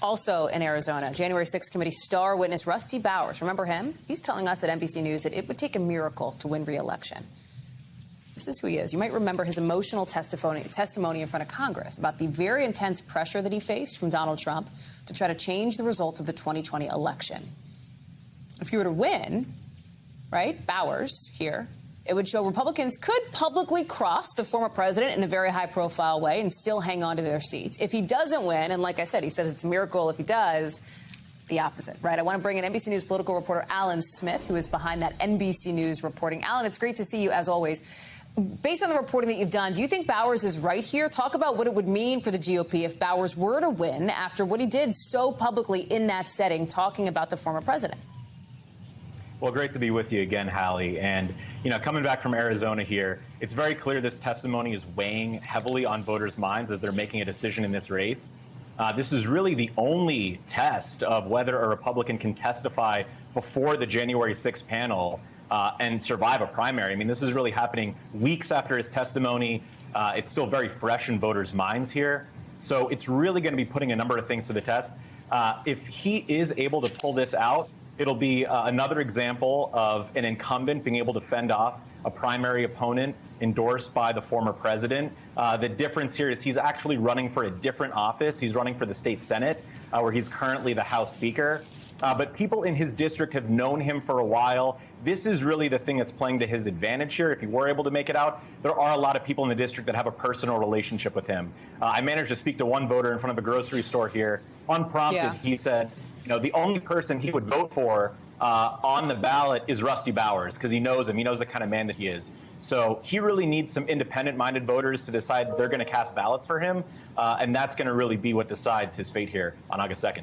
Also in Arizona, January 6th committee star witness Rusty Bowers. Remember him? He's telling us at NBC News that it would take a miracle to win re-election. This is who he is. You might remember his emotional testimony in front of Congress about the very intense pressure that he faced from Donald Trump to try to change the results of the 2020 election. If he were to win, right, Bowers here, it would show Republicans could publicly cross the former president in a very high-profile way and still hang on to their seats. If he doesn't win, and like I said, he says it's a miracle if he does, the opposite, right? I want to bring in NBC News political reporter Alan Smith, who is behind that NBC News reporting. Alan, it's great to see you, as always. Based on the reporting that you've done, do you think Bowers is right here? Talk about what it would mean for the GOP if Bowers were to win after what he did so publicly in that setting, talking about the former president. Well, great to be with you again, Hallie. And, coming back from Arizona here, it's very clear this testimony is weighing heavily on voters' minds as they're making a decision in this race. This is really the only test of whether a Republican can testify before the January 6th panel and survive a primary. I mean, this is really happening weeks after his testimony. It's still very fresh in voters' minds here. So it's really going to be putting a number of things to the test. If he is able to pull this out, it'll be another example of an incumbent being able to fend off a primary opponent endorsed by the former president. The difference here is he's actually running for a different office. He's running for the state Senate, where he's currently the House Speaker. But people in his district have known him for a while. This is really the thing that's playing to his advantage here. If he were able to make it out, there are a lot of people in the district that have a personal relationship with him. I managed to speak to one voter in front of a grocery store here. Unprompted, He said, the only person he would vote for on the ballot is Rusty Bowers because he knows him. He knows the kind of man that he is. So he really needs some independent-minded voters to decide they're going to cast ballots for him. And that's going to really be what decides his fate here on August 2nd.